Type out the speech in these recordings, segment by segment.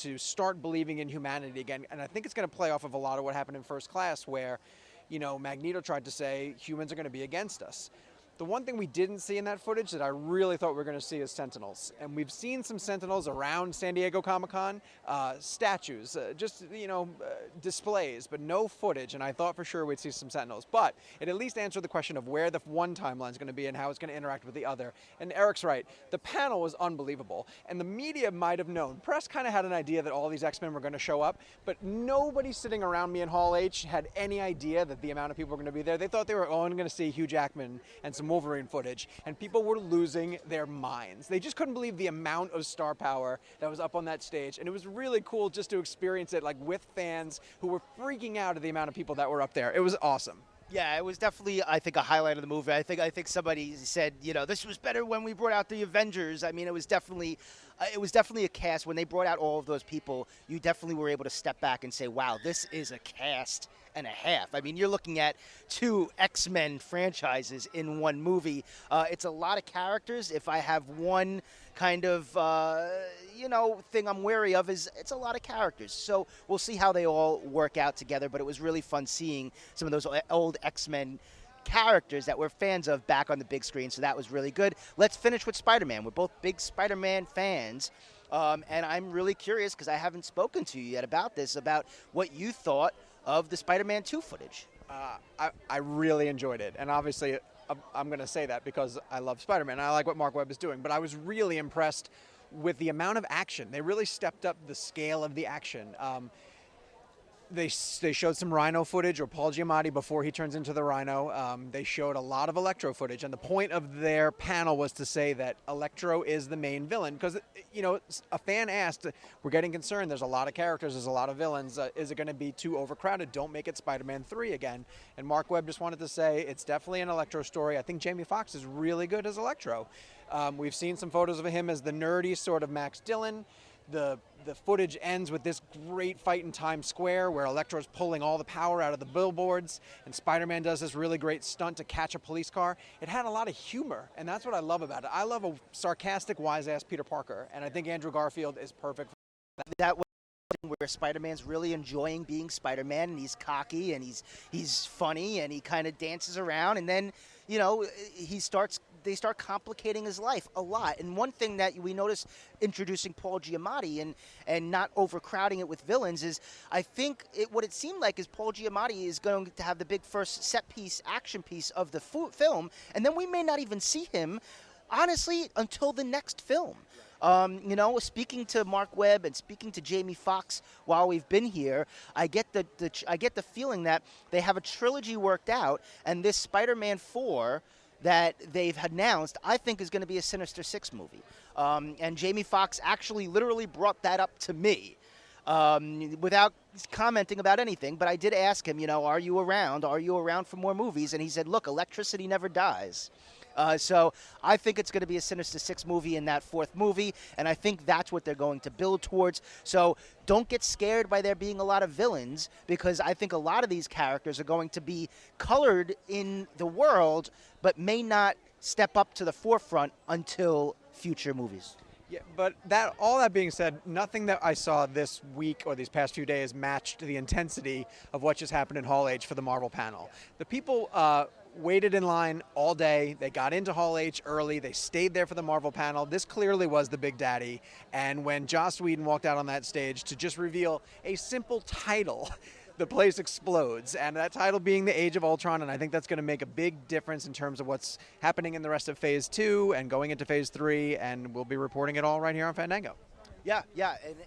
to start believing in humanity again. And I think it's going to play off of a lot of what happened in First Class, where, Magneto tried to say humans are going to be against us. The one thing we didn't see in that footage that I really thought we were going to see is Sentinels. And we've seen some Sentinels around San Diego Comic-Con, statues, displays, but no footage. And I thought for sure we'd see some Sentinels. But it at least answered the question of where the one timeline is going to be and how it's going to interact with the other. And Eric's right. The panel was unbelievable. And the media might have known. Press kind of had an idea that all these X-Men were going to show up, but nobody sitting around me in Hall H had any idea that the amount of people were going to be there. They thought they were only going to see Hugh Jackman and some Wolverine footage, and people were losing their minds. They just couldn't believe the amount of star power that was up on that stage, and it was really cool just to experience it with fans who were freaking out at the amount of people that were up there. It was awesome. Yeah, it was definitely, I think, a highlight of the movie. I think somebody said, this was better when we brought out the Avengers. I mean, it was definitely a cast. When they brought out all of those people, you definitely were able to step back and say, wow, this is a cast and a half. I mean, you're looking at 2 X-Men franchises in one movie. It's a lot of characters. If I have one kind of, thing I'm wary of is it's a lot of characters. So we'll see how they all work out together, but it was really fun seeing some of those old X-Men characters that we're fans of back on the big screen, so that was really good. Let's finish with Spider-Man. We're both big Spider-Man fans, and I'm really curious because I haven't spoken to you yet about this, about what you thought of the Spider-Man 2 footage. I really enjoyed it, and obviously I'm going to say that because I love Spider-Man. I like what Mark Webb is doing, but I was really impressed with the amount of action. They really stepped up the scale of the action. They showed some Rhino footage, or Paul Giamatti before he turns into the Rhino. They showed a lot of Electro footage, and the point of their panel was to say that Electro is the main villain, because a fan asked, we're getting concerned, there's a lot of characters, there's a lot of villains, is it going to be too overcrowded? Don't make it Spider-Man 3 again. And Mark Webb just wanted to say it's definitely an Electro story. I think Jamie Foxx is really good as Electro. We've seen some photos of him as the nerdy sort of Max Dillon. The footage ends with this great fight in Times Square where Electro's pulling all the power out of the billboards, and Spider-Man does this really great stunt to catch a police car. It had a lot of humor, and that's what I love about it. I love a sarcastic, wise-ass Peter Parker, and I think Andrew Garfield is perfect. That was where Spider-Man's really enjoying being Spider-Man, and he's cocky, and he's funny, and he kind of dances around, and then, they start complicating his life a lot. And one thing that we noticed introducing Paul Giamatti and not overcrowding it with villains is, I think what it seemed like is Paul Giamatti is going to have the big first set piece, action piece of the film, and then we may not even see him, honestly, until the next film. Speaking to Mark Webb and speaking to Jamie Foxx while we've been here, I get the feeling that they have a trilogy worked out, and this Spider-Man 4 that they've announced, I think, is going to be a Sinister Six movie. And Jamie Foxx actually literally brought that up to me without commenting about anything. But I did ask him, are you around? Are you around for more movies? And he said, look, electricity never dies. So I think it's going to be a Sinister Six movie in that 4th movie, and I think that's what they're going to build towards. So don't get scared by there being a lot of villains, because I think a lot of these characters are going to be colored in the world, but may not step up to the forefront until future movies. Yeah, but all that being said, nothing that I saw this week or these past few days matched the intensity of what just happened in Hall H for the Marvel panel. The people waited in line all day. They got into Hall H early. They stayed there for the Marvel panel. This clearly was the big daddy. And when Joss Whedon walked out on that stage to just reveal a simple title, the place explodes. And that title being The Age of Ultron, and I think that's going to make a big difference in terms of what's happening in the rest of Phase 2 and going into Phase 3, and we'll be reporting it all right here on Fandango. Yeah,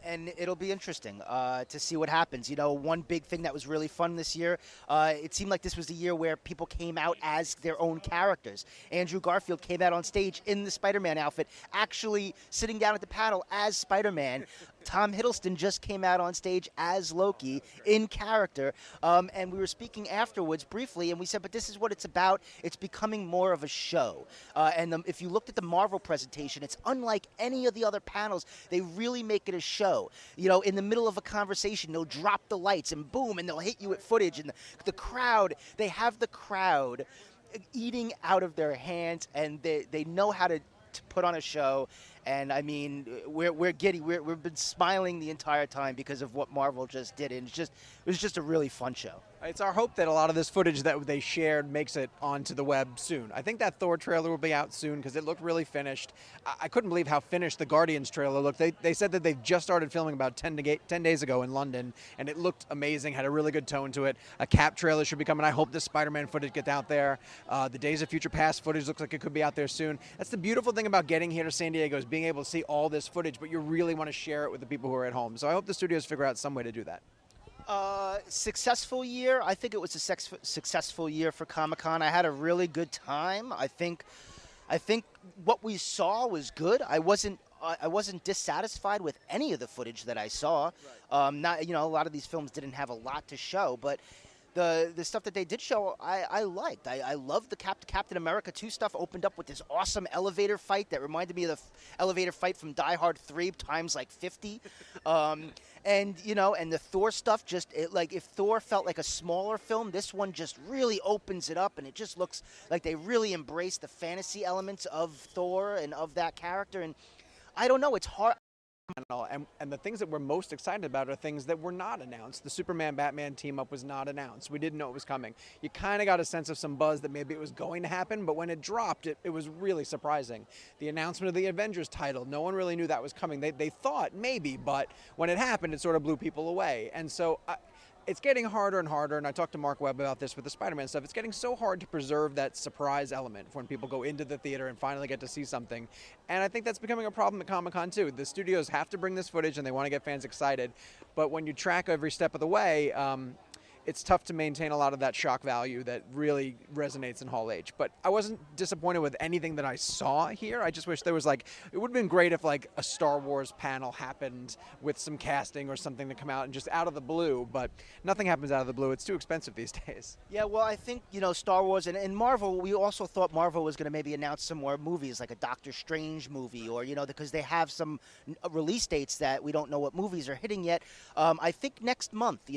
and it'll be interesting to see what happens. One big thing that was really fun this year, it seemed like this was the year where people came out as their own characters. Andrew Garfield came out on stage in the Spider-Man outfit, actually sitting down at the panel as Spider-Man. Tom Hiddleston just came out on stage as Loki in character, and we were speaking afterwards briefly, and we said, but this is what it's about. It's becoming more of a show. If you looked at the Marvel presentation, it's unlike any of the other panels. They really make it a show. In the middle of a conversation, they'll drop the lights, and boom, and they'll hit you with footage, and the crowd, they have the crowd eating out of their hands, and they know how to put on a show, and I mean, we're giddy. We've been smiling the entire time because of what Marvel just did, and it was just a really fun show. It's our hope that a lot of this footage that they shared makes it onto the web soon. I think that Thor trailer will be out soon because it looked really finished. I couldn't believe how finished the Guardians trailer looked. They said that they've just started filming about 10 days ago in London, and it looked amazing, had a really good tone to it. A Cap trailer should be coming. I hope this Spider-Man footage gets out there. The Days of Future Past footage looks like it could be out there soon. That's the beautiful thing about getting here to San Diego, is being able to see all this footage, but you really want to share it with the people who are at home. So I hope the studios figure out some way to do that. Successful year. I think it was a successful year for Comic-Con. I had a really good time. I think what we saw was good. I wasn't dissatisfied with any of the footage that I saw. Right. A lot of these films didn't have a lot to show, but the stuff that they did show, I liked. I loved the Captain America 2 stuff. Opened up with this awesome elevator fight that reminded me of the elevator fight from Die Hard 3 times like 50. And the Thor stuff, if Thor felt like a smaller film, this one just really opens it up, and it just looks like they really embrace the fantasy elements of Thor and of that character. And I don't know, it's hard. And the things that we're most excited about are things that were not announced. The Superman-Batman team-up was not announced. We didn't know it was coming. You kind of got a sense of some buzz that maybe it was going to happen, but when it dropped, it was really surprising. The announcement of the Avengers title, no one really knew that was coming. They thought maybe, but when it happened, it sort of blew people away. And so it's getting harder and harder, and I talked to Mark Webb about this with the Spider-Man stuff. It's getting so hard to preserve that surprise element when people go into the theater and finally get to see something. And I think that's becoming a problem at Comic-Con too. The studios have to bring this footage and they want to get fans excited, but when you track every step of the way, it's tough to maintain a lot of that shock value that really resonates in Hall H. But I wasn't disappointed with anything that I saw here. I just wish there was it would have been great if a Star Wars panel happened with some casting or something to come out and just out of the blue, but nothing happens out of the blue. It's too expensive these days. Yeah, well, I think, Star Wars and Marvel, we also thought Marvel was going to maybe announce some more movies, like a Doctor Strange movie, or, because they have some release dates that we don't know what movies are hitting yet. I think next month,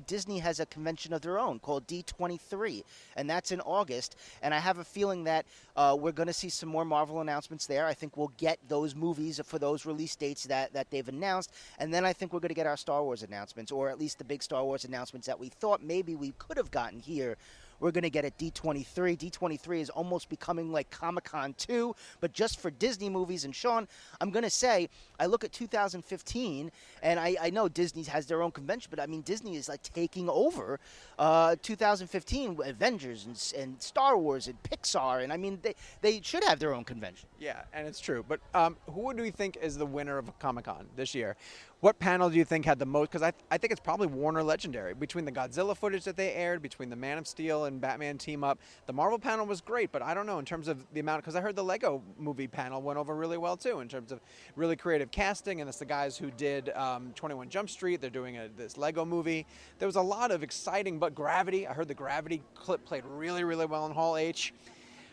Disney has a convention of their own called D23, and that's in August, and I have a feeling that we're going to see some more Marvel announcements there. I think we'll get those movies for those release dates that they've announced, and then I think we're going to get our Star Wars announcements, or at least the big Star Wars announcements that we thought maybe we could have gotten here. We're going to get at D23. D23 is almost becoming like Comic-Con 2, but just for Disney movies. And Sean, I'm going to say, I look at 2015, and I know Disney has their own convention, but I mean, Disney is taking over 2015, Avengers and Star Wars and Pixar, and I mean, they should have their own convention. Yeah, and it's true. But who do we think is the winner of Comic-Con this year? What panel do you think had the most? Because I think it's probably Warner Legendary. Between the Godzilla footage that they aired, between the Man of Steel and Batman team-up, the Marvel panel was great, but I don't know in terms of the amount, because I heard the Lego movie panel went over really well too in terms of really creative casting, and it's the guys who did 21 Jump Street. They're doing this Lego movie. There was a lot of exciting, but Gravity, I heard the Gravity clip played really, really well in Hall H.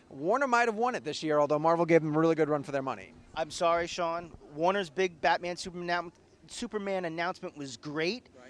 Warner might have won it this year, although Marvel gave them a really good run for their money. I'm sorry, Sean. Warner's big Batman Superman announcement was great. Right.